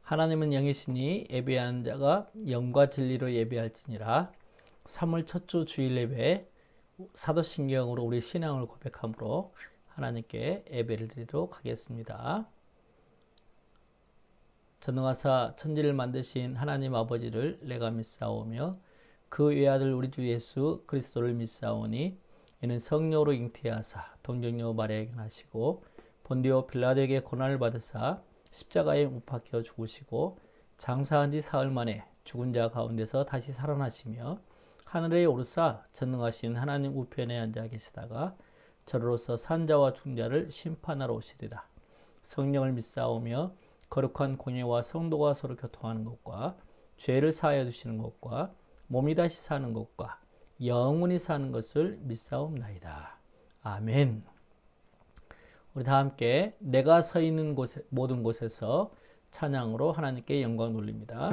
하나님은 영이시니 예배하는 자가 영과 진리로 예배할지니라. 3월 첫 주 주일 예배 사도신경으로 우리 신앙을 고백함으로 하나님께 예배를 드리도록 하겠습니다. 전능하사 천지를 만드신 하나님 아버지를 내가 믿사오며 그 외아들 우리 주 예수 그리스도를 믿사오니 이는 성령으로 잉태하사 동정녀 마리아에게 나시고 본디오 빌라도에게 고난을 받으사 십자가에 못 박혀 죽으시고 장사한 지 사흘 만에 죽은 자 가운데서 다시 살아나시며 하늘에 오르사 전능하신 하나님 우편에 앉아 계시다가 저로서 산자와 중자를 심판하러 오시리라. 성령을 믿사오며 거룩한 공예와 성도가 서로 교통하는 것과 죄를 사하여 주시는 것과 몸이 다시 사는 것과 영원히 사는 것을 믿사옵나이다. 아멘. 우리 다 함께 내가 서 있는 모든 곳에서 찬양으로 하나님께 영광 돌립니다.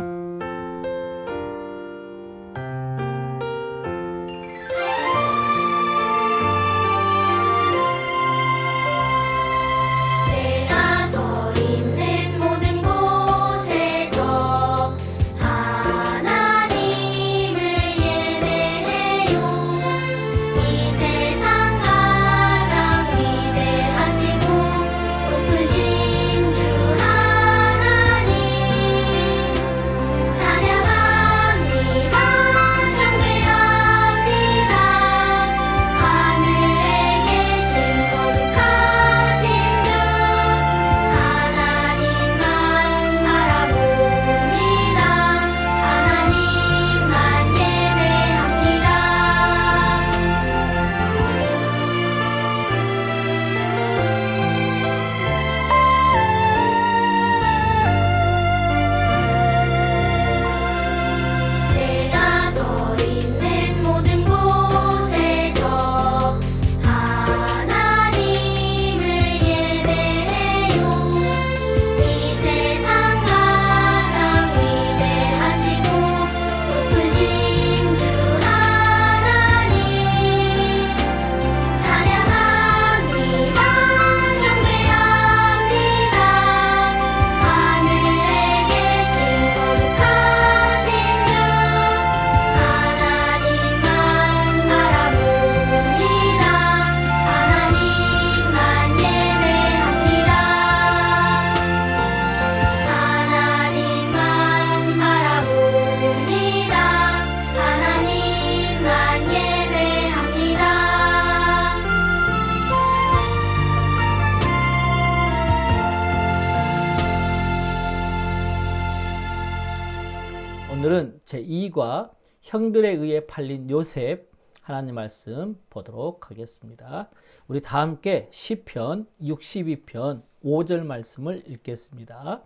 오늘은 제2과 형들에 의해 팔린 요셉 하나님 말씀 보도록 하겠습니다. 우리 다 함께 시편 62편 5절 말씀을 읽겠습니다.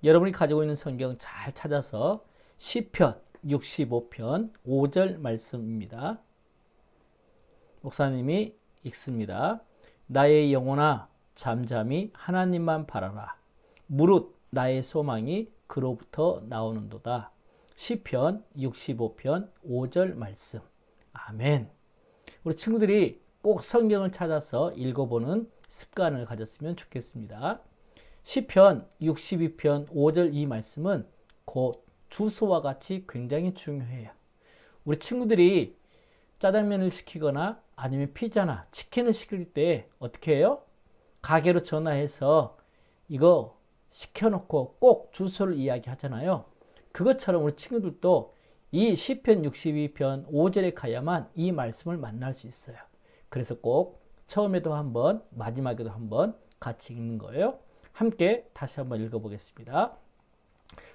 여러분이 가지고 있는 성경 잘 찾아서 시편 65편 5절 말씀입니다. 목사님이 읽습니다. 나의 영혼아 잠잠히 하나님만 바라라. 무릇 나의 소망이 그로부터 나오는도다. 시편 65편 5절 말씀. 아멘. 우리 친구들이 꼭 성경을 찾아서 읽어보는 습관을 가졌으면 좋겠습니다. 시편 62편 5절 이 말씀은 곧 주소와 같이 굉장히 중요해요. 우리 친구들이 짜장면을 시키거나 아니면 피자나 치킨을 시킬 때 어떻게 해요? 가게로 전화해서 이거 시켜놓고 꼭 주소를 이야기하잖아요. 그것처럼 우리 친구들도 이 시편 62편 5절에 가야만 이 말씀을 만날 수 있어요. 그래서 꼭 처음에도 한번 마지막에도 한번 같이 읽는 거예요. 함께 다시 한번 읽어보겠습니다.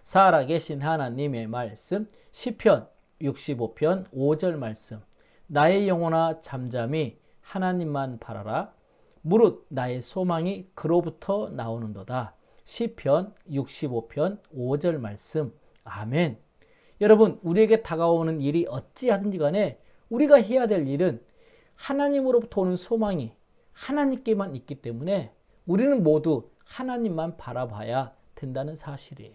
살아계신 하나님의 말씀 시편 65편 5절 말씀. 나의 영혼아 잠잠히 하나님만 바라라. 무릇 나의 소망이 그로부터 나오는도다. 시편 65편 5절 말씀. 아멘. 여러분, 우리에게 다가오는 일이 어찌하든지 간에 우리가 해야 될 일은 하나님으로부터 오는 소망이 하나님께만 있기 때문에 우리는 모두 하나님만 바라봐야 된다는 사실이에요.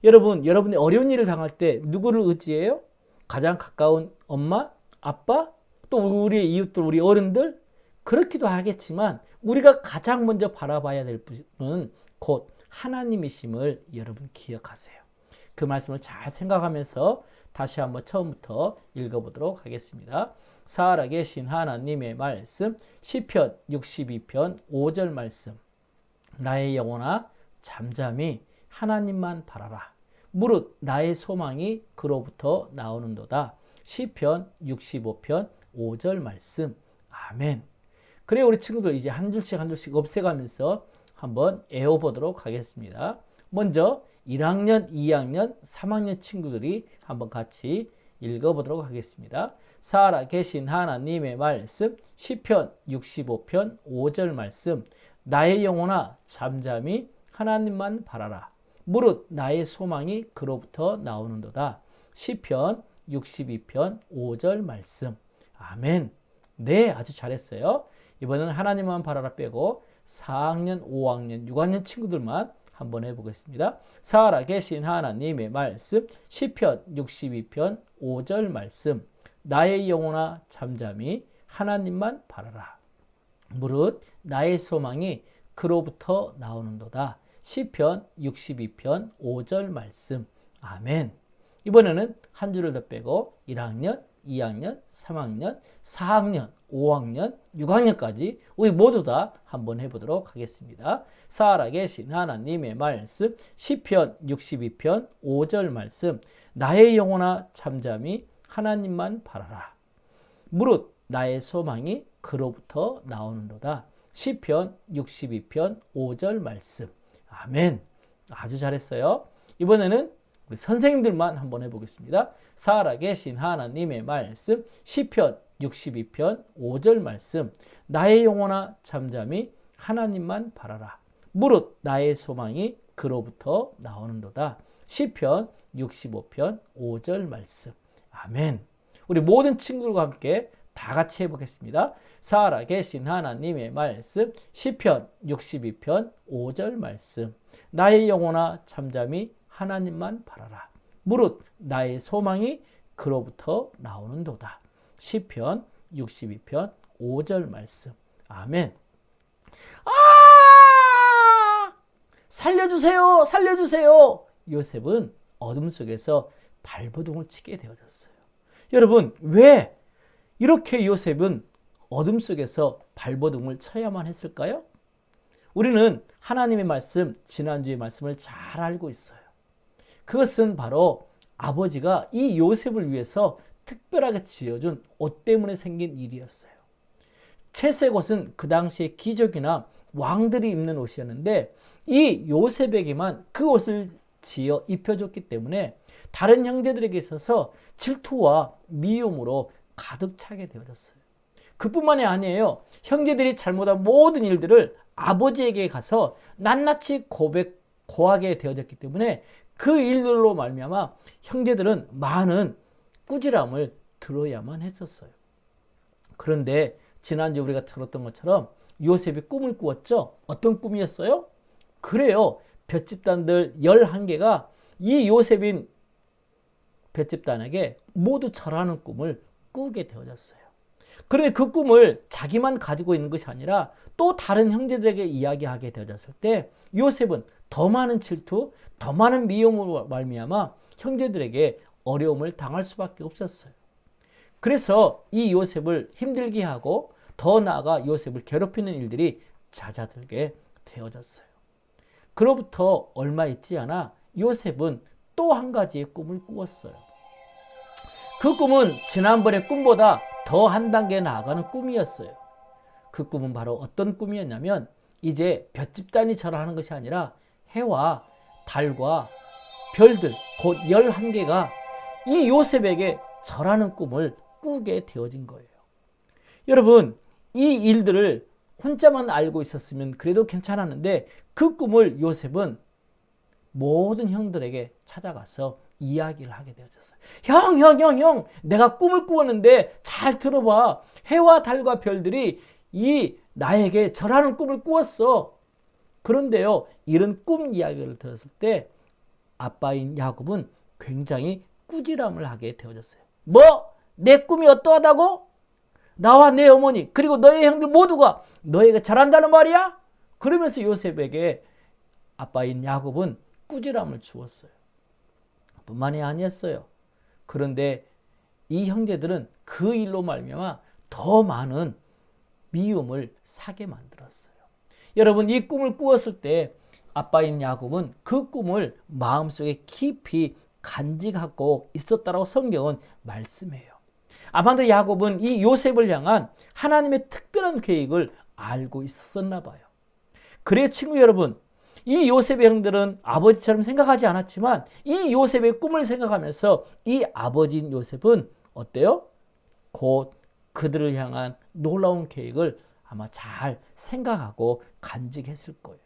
여러분, 여러분이 어려운 일을 당할 때 누구를 의지해요? 가장 가까운 엄마, 아빠, 또 우리의 이웃들, 우리 어른들? 그렇기도 하겠지만 우리가 가장 먼저 바라봐야 될 분은 곧 하나님이심을 여러분 기억하세요. 그 말씀을 잘 생각하면서 다시 한번 처음부터 읽어보도록 하겠습니다. 살아계신 하나님의 말씀, 시편 62편 5절 말씀. 나의 영혼아 잠잠히 하나님만 바라라. 무릇 나의 소망이 그로부터 나오는도다. 시편 65편 5절 말씀. 아멘. 그래 우리 친구들 이제 한 줄씩 한 줄씩 없애가면서 한번 애워보도록 하겠습니다. 먼저 1학년, 2학년, 3학년 친구들이 한번 같이 읽어보도록 하겠습니다. 살아계신 하나님의 말씀, 시편 65편 5절 말씀. 나의 영혼아 잠잠히 하나님만 바라라. 무릇 나의 소망이 그로부터 나오는도다. 시편 62편 5절 말씀. 아멘. 네, 아주 잘했어요. 이번에는 하나님만 바라라 빼고 4학년, 5학년, 6학년 친구들만 한번 해보겠습니다. 살아계신 하나님의 말씀, 시편 62편 5절 말씀. 나의 영혼아 잠잠히 하나님만 바라라. 무릇 나의 소망이 그로부터 나오는도다. 시편 62편 5절 말씀. 아멘. 이번에는 한 줄을 더 빼고 1학년, 2학년, 3학년, 4학년, 5학년, 6학년까지 우리 모두 다 한번 해보도록 하겠습니다. 살아계신 하나님의 말씀, 시편 62편 5절 말씀. 나의 영혼아 잠잠히 하나님만 바라라. 무릇 나의 소망이 그로부터 나오는도다. 시편 62편 5절 말씀. 아멘. 아주 잘했어요. 이번에는 우리 선생님들만 한번 해보겠습니다. 살아계신 하나님의 말씀, 시편 62편 5절 말씀. 나의 영혼아 잠잠히 하나님만 바라라. 무릇 나의 소망이 그로부터 나오는도다. 시편 65편 5절 말씀. 아멘. 우리 모든 친구들과 함께 다 같이 해보겠습니다. 살아계신 하나님의 말씀, 시편 62편 5절 말씀. 나의 영혼아 잠잠히 하나님만 바라라. 무릇 나의 소망이 그로부터 나오는도다. 시편 62편 5절 말씀. 아멘. 살려주세요, 살려주세요. 요셉은 어둠 속에서 발버둥을 치게 되어졌어요. 여러분, 왜 이렇게 요셉은 어둠 속에서 발버둥을 쳐야만 했을까요? 우리는 하나님의 말씀, 지난주의 말씀을 잘 알고 있어요. 그것은 바로 아버지가 이 요셉을 위해서 특별하게 지어준 옷 때문에 생긴 일이었어요. 채색 옷은 그 당시에 귀족이나 왕들이 입는 옷이었는데 이 요셉에게만 그 옷을 지어 입혀줬기 때문에 다른 형제들에게 있어서 질투와 미움으로 가득 차게 되어졌어요. 그뿐만이 아니에요. 형제들이 잘못한 모든 일들을 아버지에게 가서 낱낱이 고하게 되어졌기 때문에 그 일들로 말미암아 형제들은 많은 꾸지람을 들어야만 했었어요. 그런데 지난주 우리가 들었던 것처럼 요셉이 꿈을 꾸었죠. 어떤 꿈이었어요? 그래요. 볏집단들 11개가 이 요셉인 볏집단에게 모두 절하는 꿈을 꾸게 되어졌어요. 그런데 그 꿈을 자기만 가지고 있는 것이 아니라 또 다른 형제들에게 이야기하게 되어졌을 때 요셉은 더 많은 질투, 더 많은 미움으로 말미암아 형제들에게 어려움을 당할 수밖에 없었어요. 그래서 이 요셉을 힘들게 하고 더 나아가 요셉을 괴롭히는 일들이 잦아들게 되어졌어요. 그로부터 얼마 있지 않아 요셉은 또 한 가지의 꿈을 꾸었어요. 그 꿈은 지난번의 꿈보다 더 한 단계 나아가는 꿈이었어요. 그 꿈은 바로 어떤 꿈이었냐면 이제 볏집단이 절하는 것이 아니라 해와 달과 별들 곧 11개가 이 요셉에게 절하는 꿈을 꾸게 되어진 거예요. 여러분, 이 일들을 혼자만 알고 있었으면 그래도 괜찮았는데 그 꿈을 요셉은 모든 형들에게 찾아가서 이야기를 하게 되어졌어요. 형, 내가 꿈을 꾸었는데 잘 들어봐. 해와 달과 별들이 이 나에게 절하는 꿈을 꾸었어. 그런데요, 이런 꿈 이야기를 들었을 때 아빠인 야곱은 굉장히 꾸지람을 하게 되어졌어요. 뭐? 내 꿈이 어떠하다고? 나와 내 어머니 그리고 너의 형들 모두가 너에게 절한다는 말이야? 그러면서 요셉에게 아빠인 야곱은 꾸지람을 주었어요. 뿐만이 아니었어요. 그런데 이 형제들은 그 일로 말미암아 더 많은 미움을 사게 만들었어요. 여러분, 이 꿈을 꾸었을 때 아빠인 야곱은 그 꿈을 마음속에 깊이 간직하고 있었다라고 성경은 말씀해요. 아마도 야곱은 이 요셉을 향한 하나님의 특별한 계획을 알고 있었나 봐요. 그래요, 친구 여러분. 이 요셉의 형들은 아버지처럼 생각하지 않았지만 이 요셉의 꿈을 생각하면서 이 아버지인 요셉은 어때요? 곧 그들을 향한 놀라운 계획을 아마 잘 생각하고 간직했을 거예요.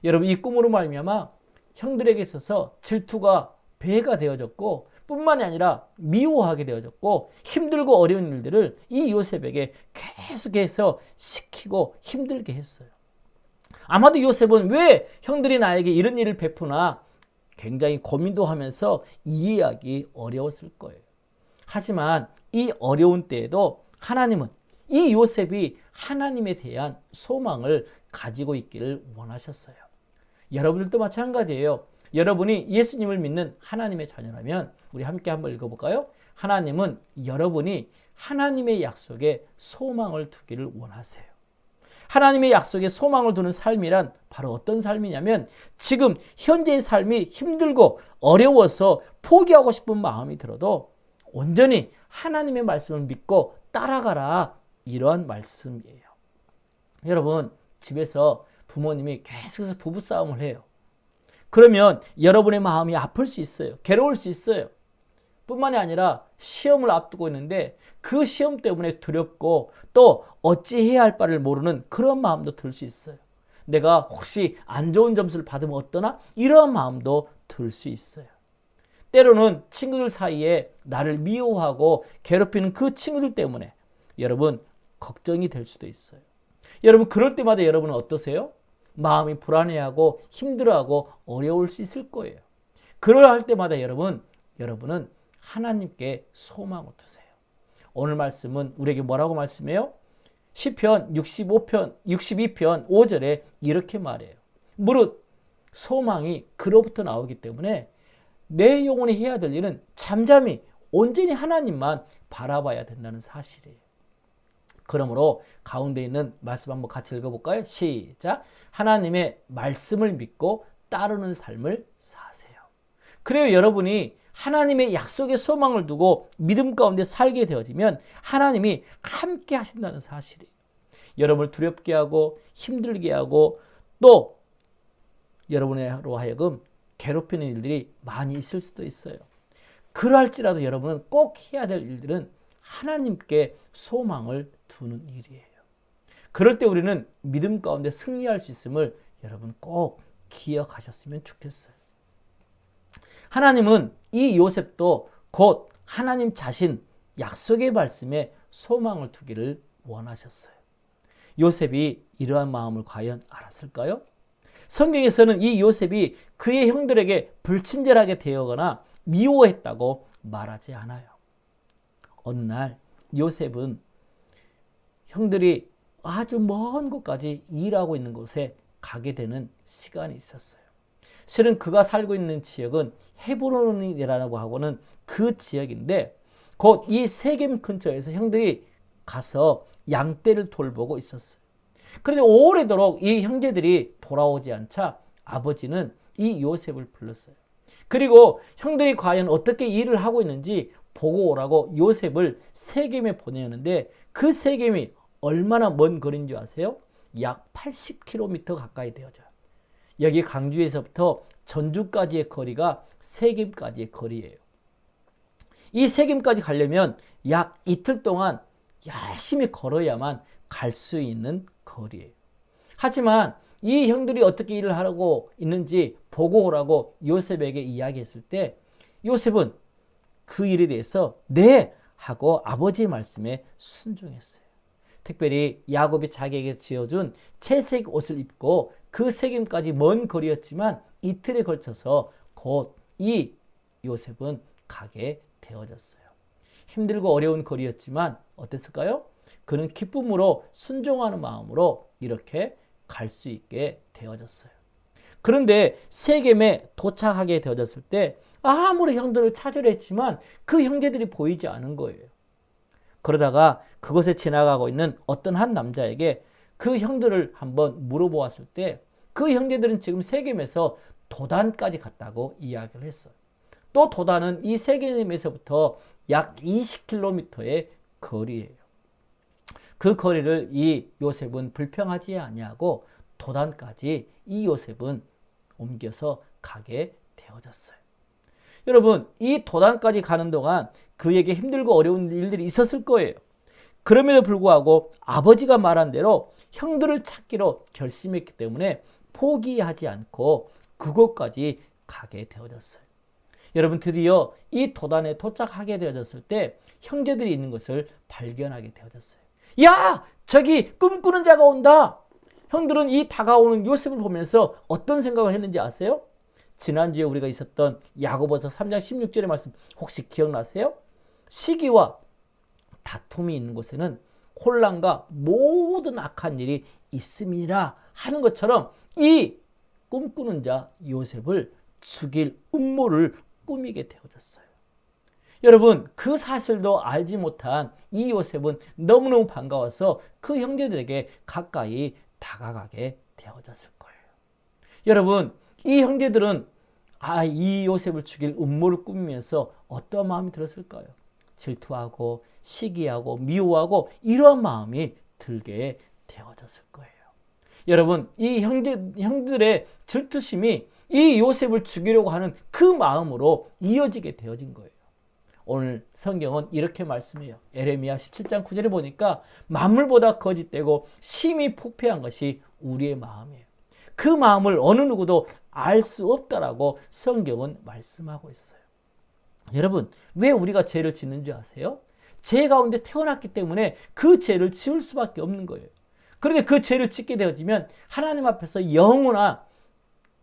여러분, 이 꿈으로 말미암아 형들에게 있어서 질투가 배가 되어졌고 뿐만이 아니라 미워하게 되어졌고 힘들고 어려운 일들을 이 요셉에게 계속해서 시키고 힘들게 했어요. 아마도 요셉은 왜 형들이 나에게 이런 일을 베푸나 굉장히 고민도 하면서 이해하기 어려웠을 거예요. 하지만 이 어려운 때에도 하나님은 이 요셉이 하나님에 대한 소망을 가지고 있기를 원하셨어요. 여러분들도 마찬가지예요. 여러분이 예수님을 믿는 하나님의 자녀라면 우리 함께 한번 읽어볼까요? 하나님은 여러분이 하나님의 약속에 소망을 두기를 원하세요. 하나님의 약속에 소망을 두는 삶이란 바로 어떤 삶이냐면 지금 현재의 삶이 힘들고 어려워서 포기하고 싶은 마음이 들어도 온전히 하나님의 말씀을 믿고 따라가라, 이러한 말씀이에요. 여러분, 집에서 부모님이 계속해서 부부싸움을 해요. 그러면 여러분의 마음이 아플 수 있어요. 괴로울 수 있어요. 뿐만이 아니라 시험을 앞두고 있는데 그 시험 때문에 두렵고 또 어찌해야 할 바를 모르는 그런 마음도 들 수 있어요. 내가 혹시 안 좋은 점수를 받으면 어떠나? 이런 마음도 들 수 있어요. 때로는 친구들 사이에 나를 미워하고 괴롭히는 그 친구들 때문에 여러분 걱정이 될 수도 있어요. 여러분, 그럴 때마다 여러분은 어떠세요? 마음이 불안해하고 힘들어하고 어려울 수 있을 거예요. 그럴 때마다 여러분은 하나님께 소망을 두세요. 오늘 말씀은 우리에게 뭐라고 말씀해요? 시편 62편 5절에 이렇게 말해요. 무릇 소망이 그로부터 나오기 때문에 내 영혼이 해야 될 일은 잠잠히 온전히 하나님만 바라봐야 된다는 사실이에요. 그러므로 가운데 있는 말씀 한번 같이 읽어볼까요? 시작. 하나님의 말씀을 믿고 따르는 삶을 사세요. 그래요, 여러분이 하나님의 약속에 소망을 두고 믿음 가운데 살게 되어지면 하나님이 함께 하신다는 사실이에요. 여러분을 두렵게 하고 힘들게 하고 또 여러분으로 하여금 괴롭히는 일들이 많이 있을 수도 있어요. 그러할지라도 여러분은 꼭 해야 될 일들은 하나님께 소망을 두는 일이에요. 그럴 때 우리는 믿음 가운데 승리할 수 있음을 여러분 꼭 기억하셨으면 좋겠어요. 하나님은 이 요셉도 곧 하나님 자신 약속의 말씀에 소망을 두기를 원하셨어요. 요셉이 이러한 마음을 과연 알았을까요? 성경에서는 이 요셉이 그의 형들에게 불친절하게 대하거나 미워했다고 말하지 않아요. 어느 날 요셉은 형들이 아주 먼 곳까지 일하고 있는 곳에 가게 되는 시간이 있었어요. 실은 그가 살고 있는 지역은 헤브론이라고 하고는 그 지역인데 곧 이 세겜 근처에서 형들이 가서 양떼를 돌보고 있었어요. 그런데 오래도록 이 형제들이 돌아오지 않자 아버지는 이 요셉을 불렀어요. 그리고 형들이 과연 어떻게 일을 하고 있는지 보고 오라고 요셉을 세겜에 보내는데 그 세겜이 얼마나 먼 거리인 줄 아세요? 약 80km 가까이 되어져요. 여기 광주에서부터 전주까지의 거리가 세겜까지의 거리예요. 이 세겜까지 가려면 약 이틀 동안 열심히 걸어야만 갈 수 있는 거리예요. 하지만 이 형들이 어떻게 일을 하고 있는지 보고 오라고 요셉에게 이야기했을 때 요셉은 그 일에 대해서 네 하고 아버지의 말씀에 순종했어요. 특별히 야곱이 자기에게 지어준 채색 옷을 입고 그 세겜까지 먼 거리였지만 이틀에 걸쳐서 곧 이 요셉은 가게 되어졌어요. 힘들고 어려운 거리였지만 어땠을까요? 그는 기쁨으로 순종하는 마음으로 이렇게 갈 수 있게 되어졌어요. 그런데 세겜에 도착하게 되어졌을 때 아무리 형들을 찾으려 했지만 그 형제들이 보이지 않은 거예요. 그러다가 그곳에 지나가고 있는 어떤 한 남자에게 그 형들을 한번 물어보았을 때 그 형제들은 지금 세겜에서 도단까지 갔다고 이야기를 했어요. 또 도단은 이 세겜에서부터 약 20km의 거리예요. 그 거리를 이 요셉은 불평하지 아니하고 도단까지 이 요셉은 옮겨서 가게 되어졌어요. 여러분, 이 도단까지 가는 동안 그에게 힘들고 어려운 일들이 있었을 거예요. 그럼에도 불구하고 아버지가 말한 대로 형들을 찾기로 결심했기 때문에 포기하지 않고 그곳까지 가게 되어졌어요. 여러분, 드디어 이 도단에 도착하게 되어졌을 때 형제들이 있는 것을 발견하게 되어졌어요. 야! 저기 꿈꾸는 자가 온다! 형들은 이 다가오는 요셉을 보면서 어떤 생각을 했는지 아세요? 지난주에 우리가 있었던 야고보서 3장 16절의 말씀 혹시 기억나세요? 시기와 다툼이 있는 곳에는 혼란과 모든 악한 일이 있음이라 하는 것처럼 이 꿈꾸는 자 요셉을 죽일 음모를 꾸미게 되어졌어요. 여러분, 그 사실도 알지 못한 이 요셉은 너무너무 반가워서 그 형제들에게 가까이 다가가게 되어졌을 거예요. 여러분, 이 형제들은 이 요셉을 죽일 음모를 꾸미면서 어떤 마음이 들었을까요? 질투하고 시기하고 미워하고 이러한 마음이 들게 되어졌을 거예요. 여러분, 이 형들의 질투심이 이 요셉을 죽이려고 하는 그 마음으로 이어지게 되어진 거예요. 오늘 성경은 이렇게 말씀해요. 에레미야 17장 9절에 보니까 만물보다 거짓되고 심히 부패한 것이 우리의 마음이에요. 그 마음을 어느 누구도 알 수 없다라고 성경은 말씀하고 있어요. 여러분, 왜 우리가 죄를 짓는 줄 아세요? 죄 가운데 태어났기 때문에 그 죄를 지을 수밖에 없는 거예요. 그런데 그 죄를 짓게 되어지면 하나님 앞에서 영원한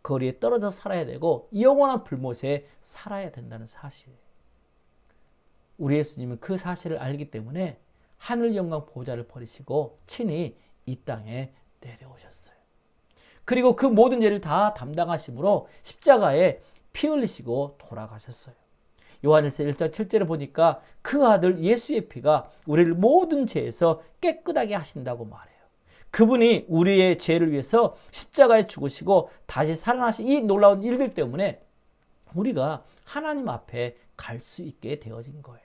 거리에 떨어져 살아야 되고 영원한 불못에 살아야 된다는 사실이에요. 우리 예수님은 그 사실을 알기 때문에 하늘 영광 보좌를 버리시고 친히 이 땅에 내려오셨어요. 그리고 그 모든 죄를 다 담당하심으로 십자가에 피 흘리시고 돌아가셨어요. 요한일서 1장 7절에 보니까 그 아들 예수의 피가 우리를 모든 죄에서 깨끗하게 하신다고 말해요. 그분이 우리의 죄를 위해서 십자가에 죽으시고 다시 살아나신 이 놀라운 일들 때문에 우리가 하나님 앞에 갈 수 있게 되어진 거예요.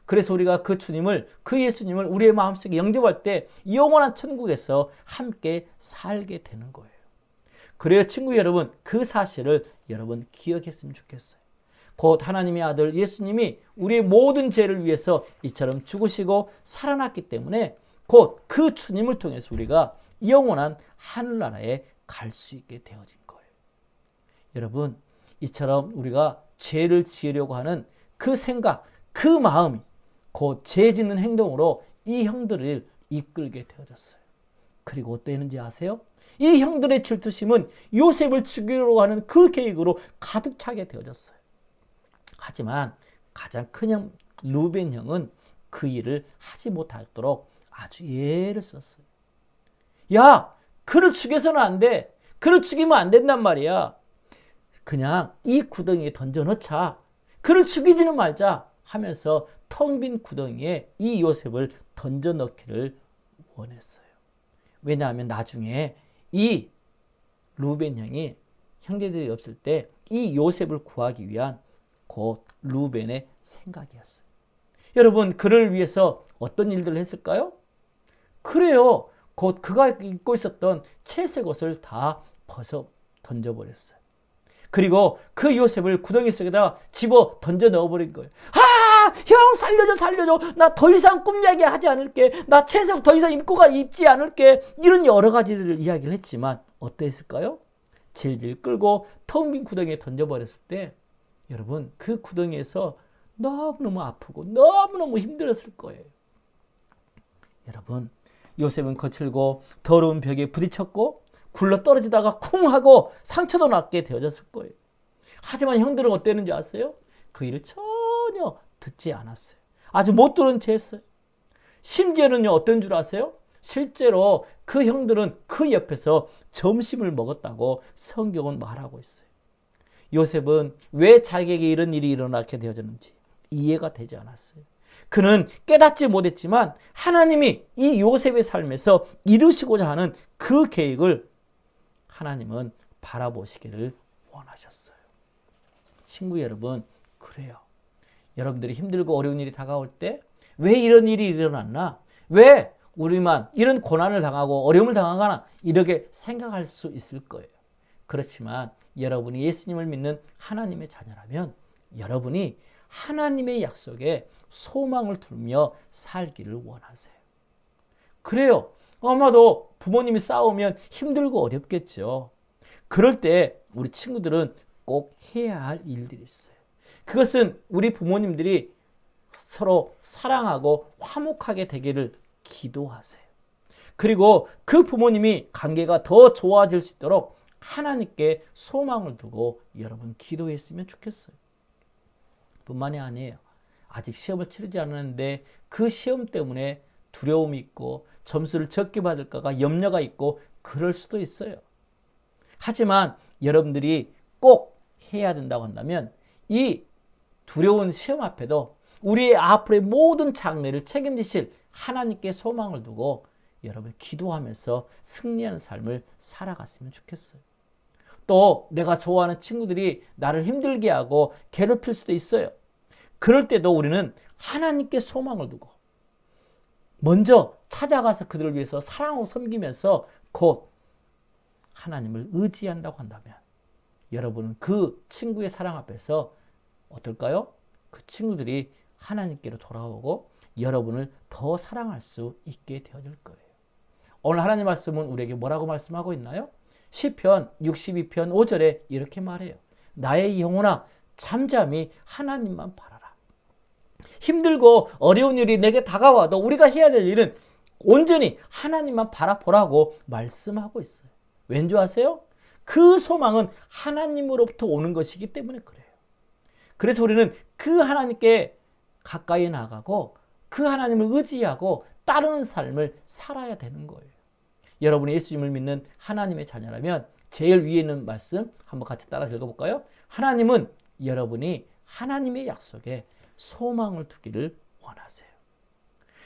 그래서 우리가 그 주님을, 그 예수님을 우리의 마음속에 영접할 때 영원한 천국에서 함께 살게 되는 거예요. 그래요, 친구 여러분, 그 사실을 여러분 기억했으면 좋겠어요. 곧 하나님의 아들 예수님이 우리의 모든 죄를 위해서 이처럼 죽으시고 살아났기 때문에 곧 그 주님을 통해서 우리가 영원한 하늘나라에 갈 수 있게 되어진 거예요. 여러분, 이처럼 우리가 죄를 지으려고 하는 그 생각, 그 마음이 곧 죄 짓는 행동으로 이 형들을 이끌게 되어졌어요. 그리고 어땠는지 아세요? 이 형들의 질투심은 요셉을 죽이려고 하는 그 계획으로 가득 차게 되어졌어요. 하지만 가장 큰 형 루벤 형은 그 일을 하지 못하도록 아주 예를 썼어요. 야, 그를 죽여서는 안 돼. 그를 죽이면 안 된단 말이야. 그냥 이 구덩이에 던져 넣자. 그를 죽이지는 말자 하면서 텅 빈 구덩이에 이 요셉을 던져 넣기를 원했어요. 왜냐하면 나중에 이 루벤 형이 형제들이 없을 때 이 요셉을 구하기 위한 곧 루벤의 생각이었어요. 여러분, 그를 위해서 어떤 일들을 했을까요? 그래요. 곧 그가 입고 있었던 채색 옷을 다 벗어 던져버렸어요. 그리고 그 요셉을 구덩이 속에다 집어 던져 넣어버린 거예요. 형 살려줘 살려줘. 나 더 이상 꿈 이야기 하지 않을게. 나 채색 더 이상 입지 않을게. 이런 여러 가지를 이야기를 했지만 어땠을까요? 질질 끌고 텅 빈 구덩이에 던져버렸을 때 여러분, 그 구덩이에서 너무너무 아프고 너무너무 힘들었을 거예요. 여러분, 요셉은 거칠고 더러운 벽에 부딪혔고 굴러 떨어지다가 쿵 하고 상처도 낫게 되어졌을 거예요. 하지만 형들은 어땠는지 아세요? 그 일을 전혀 듣지 않았어요. 아주 못 들은 채 했어요. 심지어는요, 어떤 줄 아세요? 실제로 그 형들은 그 옆에서 점심을 먹었다고 성경은 말하고 있어요. 요셉은 왜 자기에게 이런 일이 일어나게 되어졌는지 이해가 되지 않았어요. 그는 깨닫지 못했지만 하나님이 이 요셉의 삶에서 이루시고자 하는 그 계획을 하나님은 바라보시기를 원하셨어요. 친구 여러분, 그래요. 여러분들이 힘들고 어려운 일이 다가올 때 왜 이런 일이 일어났나? 왜 우리만 이런 고난을 당하고 어려움을 당하거나 이렇게 생각할 수 있을 거예요. 그렇지만 여러분이 예수님을 믿는 하나님의 자녀라면 여러분이 하나님의 약속에 소망을 두며 살기를 원하세요. 그래요. 아마도 부모님이 싸우면 힘들고 어렵겠죠. 그럴 때 우리 친구들은 꼭 해야 할 일들이 있어요. 그것은 우리 부모님들이 서로 사랑하고 화목하게 되기를 기도하세요. 그리고 그 부모님이 관계가 더 좋아질 수 있도록 하나님께 소망을 두고 여러분 기도했으면 좋겠어요. 뿐만이 아니에요. 아직 시험을 치르지 않았는데 그 시험 때문에 두려움이 있고 점수를 적게 받을까가 염려가 있고 그럴 수도 있어요. 하지만 여러분들이 꼭 해야 된다고 한다면 이 두려운 시험 앞에도 우리의 앞으로의 모든 장래를 책임지실 하나님께 소망을 두고 여러분 기도하면서 승리하는 삶을 살아갔으면 좋겠어요. 또 내가 좋아하는 친구들이 나를 힘들게 하고 괴롭힐 수도 있어요. 그럴 때도 우리는 하나님께 소망을 두고 먼저 찾아가서 그들을 위해서 사랑하고 섬기면서 곧 하나님을 의지한다고 한다면 여러분은 그 친구의 사랑 앞에서 어떨까요? 그 친구들이 하나님께로 돌아오고 여러분을 더 사랑할 수 있게 되어질 거예요. 오늘 하나님 말씀은 우리에게 뭐라고 말씀하고 있나요? 시편 62편 5절에 이렇게 말해요. 나의 영혼아 잠잠히 하나님만 바라라. 힘들고 어려운 일이 내게 다가와도 우리가 해야 될 일은 온전히 하나님만 바라보라고 말씀하고 있어요. 왠지 아세요? 그 소망은 하나님으로부터 오는 것이기 때문에 그래요. 그래서 우리는 그 하나님께 가까이 나가고 그 하나님을 의지하고 따르는 삶을 살아야 되는 거예요. 여러분이 예수님을 믿는 하나님의 자녀라면 제일 위에 있는 말씀 한번 같이 따라 읽어볼까요? 하나님은 여러분이 하나님의 약속에 소망을 두기를 원하세요.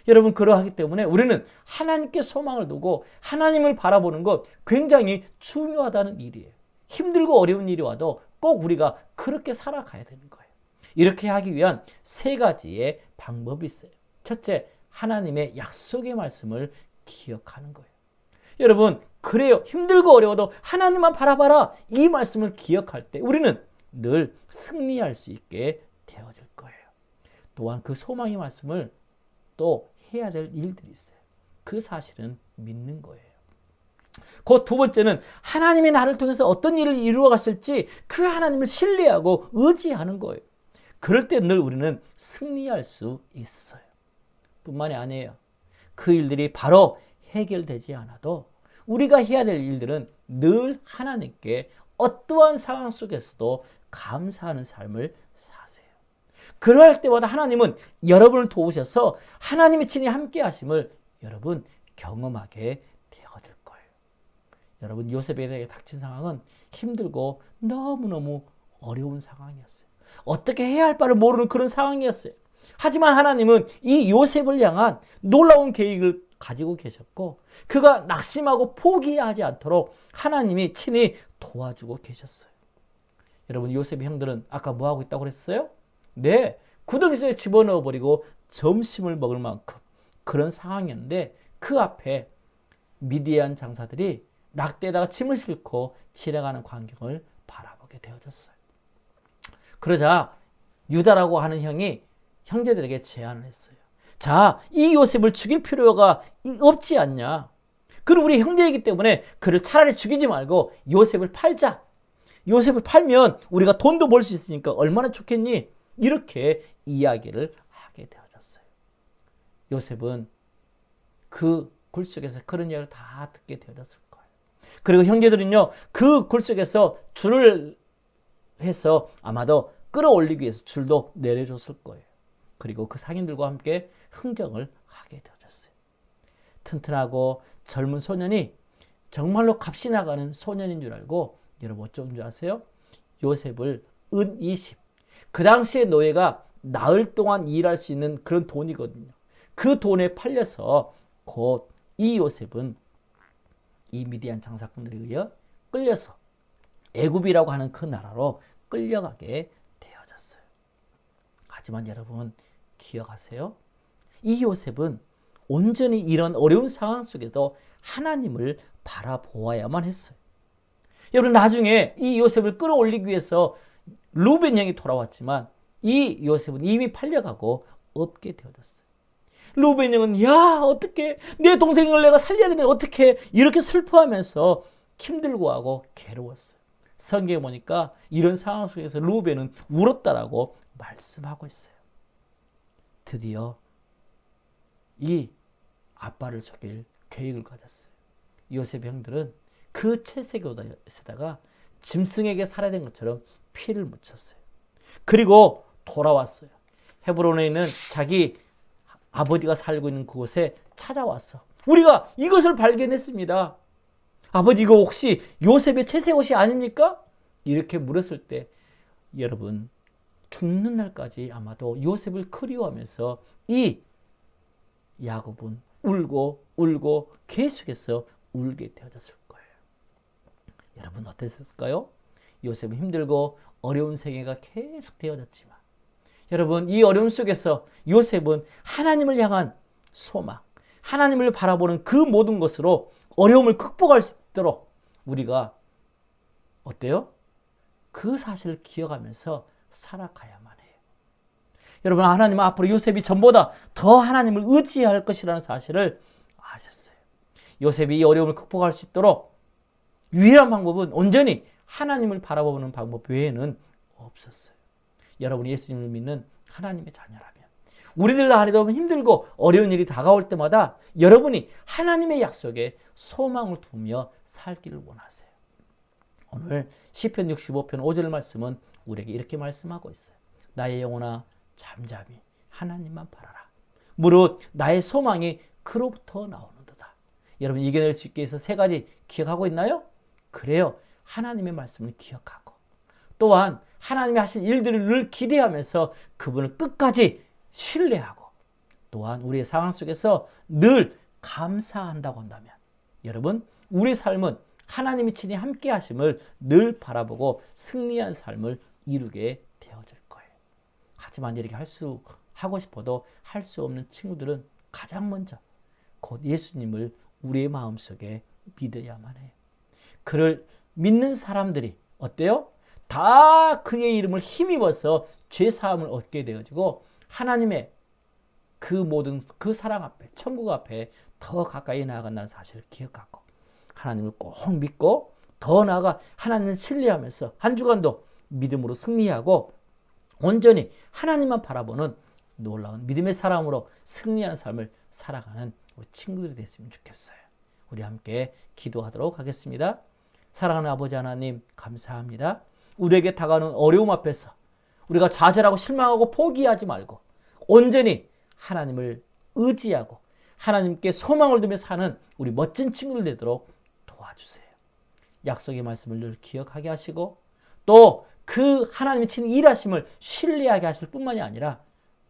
여러분 그러하기 때문에 우리는 하나님께 소망을 두고 하나님을 바라보는 것 굉장히 중요하다는 일이에요. 힘들고 어려운 일이 와도 꼭 우리가 그렇게 살아가야 되는 거예요. 이렇게 하기 위한 세 가지의 방법이 있어요. 첫째, 하나님의 약속의 말씀을 기억하는 거예요. 여러분 그래요. 힘들고 어려워도 하나님만 바라봐라. 이 말씀을 기억할 때 우리는 늘 승리할 수 있게 되어질 거예요. 또한 그 소망의 말씀을 또 해야 될 일들이 있어요. 그 사실은 믿는 거예요. 그 두 번째는 하나님이 나를 통해서 어떤 일을 이루어 가실지 그 하나님을 신뢰하고 의지하는 거예요. 그럴 때 늘 우리는 승리할 수 있어요. 뿐만이 아니에요. 그 일들이 바로 해결되지 않아도 우리가 해야 될 일들은 늘 하나님께 어떠한 상황 속에서도 감사하는 삶을 사세요. 그러할 때마다 하나님은 여러분을 도우셔서 하나님의 친히 함께 하심을 여러분 경험하게 되어질 거예요. 여러분 요셉에게 닥친 상황은 힘들고 너무너무 어려운 상황이었어요. 어떻게 해야 할 바를 모르는 그런 상황이었어요. 하지만 하나님은 이 요셉을 향한 놀라운 계획을 가지고 계셨고 그가 낙심하고 포기하지 않도록 하나님이 친히 도와주고 계셨어요. 여러분 요셉의 형들은 아까 뭐하고 있다고 그랬어요? 네, 구덩이에 집어넣어버리고 점심을 먹을 만큼 그런 상황이었는데 그 앞에 미디안 장사들이 낙대에다가 짐을 싣고 지나가는 광경을 바라보게 되어졌어요. 그러자 유다라고 하는 형이 형제들에게 제안을 했어요. 자, 이 요셉을 죽일 필요가 없지 않냐? 그는 우리 형제이기 때문에 그를 차라리 죽이지 말고 요셉을 팔자. 요셉을 팔면 우리가 돈도 벌 수 있으니까 얼마나 좋겠니? 이렇게 이야기를 하게 되어졌어요. 요셉은 그 굴속에서 그런 이야기를 다 듣게 되어졌을 거예요. 그리고 형제들은요, 그 굴속에서 줄을 해서 아마도 끌어올리기 위해서 줄도 내려줬을 거예요. 그리고 그 상인들과 함께 흥정을 하게 되어졌어요. 튼튼하고 젊은 소년이 정말로 값이 나가는 소년인 줄 알고 여러분 어쩐 줄 아세요? 요셉을 은 20. 그 당시에 노예가 나흘 동안 일할 수 있는 그런 돈이거든요. 그 돈에 팔려서 곧 이 요셉은 이 미디안 장사꾼들에 의해 끌려서 애굽이라고 하는 그 나라로 끌려가게 되어졌어요. 하지만 여러분 기억하세요? 이 요셉은 온전히 이런 어려운 상황 속에도 하나님을 바라보아야만 했어요. 여러분 나중에 이 요셉을 끌어올리기 위해서 루벤 형이 돌아왔지만 이 요셉은 이미 팔려가고 없게 되어졌어요. 루벤 형은 야 어떻게 내 동생을 내가 살려야 되는데 어떻게 이렇게 슬퍼하면서 힘들고 하고 괴로웠어요. 성경에 보니까 이런 상황 속에서 루벤은 울었다라고 말씀하고 있어요. 드디어 이 아빠를 속일 계획을 가졌어요. 요셉 형들은 그 채색옷에다가 짐승에게 살해된 것처럼 피를 묻혔어요. 그리고 돌아왔어요. 헤브론에 있는 자기 아버지가 살고 있는 그곳에 찾아왔어. 우리가 이것을 발견했습니다. 아버지 이거 혹시 요셉의 채색옷이 아닙니까? 이렇게 물었을 때 여러분 죽는 날까지 아마도 요셉을 그리워하면서 이 야곱은 울고 계속해서 울게 되어졌을 거예요. 여러분 어땠을까요? 요셉은 힘들고 어려운 생애가 계속 되어졌지만 여러분 이 어려움 속에서 요셉은 하나님을 향한 소망, 하나님을 바라보는 그 모든 것으로 어려움을 극복할 수 있도록 우리가 어때요? 그 사실을 기억하면서 살아가야만 해요. 여러분 하나님은 앞으로 요셉이 전보다 더 하나님을 의지할 것이라는 사실을 아셨어요. 요셉이 이 어려움을 극복할 수 있도록 유일한 방법은 온전히 하나님을 바라보는 방법 외에는 없었어요. 여러분이 예수님을 믿는 하나님의 자녀라면 우리들 안에도 힘들고 어려운 일이 다가올 때마다 여러분이 하나님의 약속에 소망을 두며 살기를 원하세요. 오늘 시편 65편 5절 말씀은 우리에게 이렇게 말씀하고 있어요. 나의 영혼아 잠잠히 하나님만 바라라. 무릇 나의 소망이 그로부터 나오는도다. 여러분 이겨낼 수 있게 해서 세 가지 기억하고 있나요? 그래요. 하나님의 말씀을 기억하고 또한 하나님이 하신 일들을 늘 기대하면서 그분을 끝까지 신뢰하고 또한 우리의 상황 속에서 늘 감사한다고 한다면 여러분 우리의 삶은 하나님이 친히 함께 하심을 늘 바라보고 승리한 삶을 이루게 되어질 거예요. 하지만 이렇게 하고 싶어도 할 수 없는 친구들은 가장 먼저 곧 예수님을 우리의 마음속에 믿어야만 해요. 그를 믿는 사람들이 어때요? 다 그의 이름을 힘입어서 죄사함을 얻게 되어지고 하나님의 그 모든 그 사랑 앞에 천국 앞에 더 가까이 나아간다는 사실을 기억하고 하나님을 꼭 믿고 더 나아가 하나님을 신뢰하면서 한 주간도 믿음으로 승리하고 온전히 하나님만 바라보는 놀라운 믿음의 사람으로 승리하는 삶을 살아가는 우리 친구들이 됐으면 좋겠어요. 우리 함께 기도하도록 하겠습니다. 사랑하는 아버지 하나님 감사합니다. 우리에게 다가오는 어려움 앞에서 우리가 좌절하고 실망하고 포기하지 말고 온전히 하나님을 의지하고 하나님께 소망을 두며 사는 우리 멋진 친구들 되도록 도와주세요. 약속의 말씀을 늘 기억하게 하시고 또 그 하나님의 친히 일하심을 신뢰하게 하실 뿐만이 아니라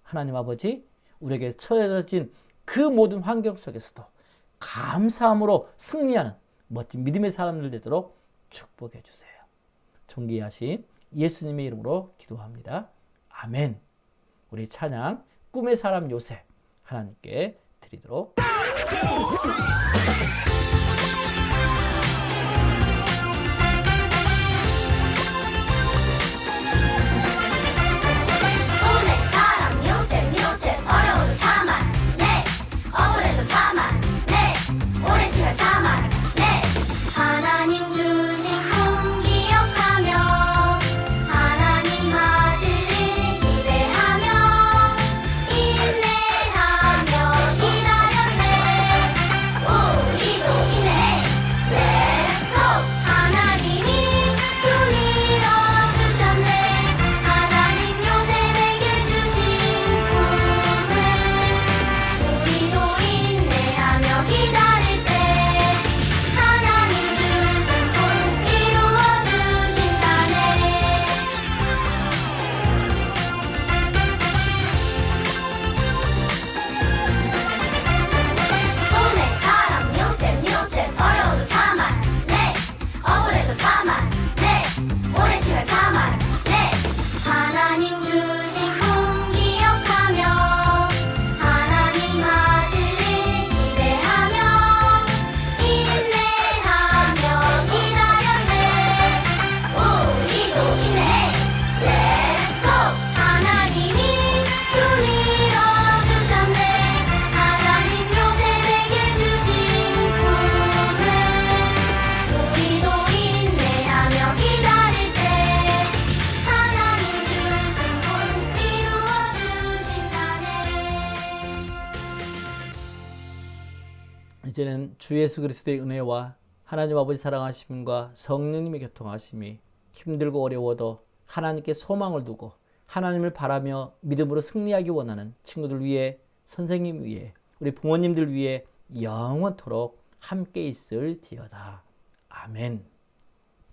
하나님 아버지 우리에게 처해진 그 모든 환경 속에서도 감사함으로 승리하는 멋진 믿음의 사람들 되도록 축복해 주세요. 존귀하신 예수님의 이름으로 기도합니다. 아멘. 우리 찬양 꿈의 사람 요셉 하나님께 드리도록 이제는 주 예수 그리스도의 은혜와 하나님 아버지 사랑하심과 성령님의 교통하심이 힘들고 어려워도 하나님께 소망을 두고 하나님을 바라며 믿음으로 승리하기 원하는 친구들 위해, 선생님 위해, 우리 부모님들 위해 영원토록 함께 있을지어다. 아멘.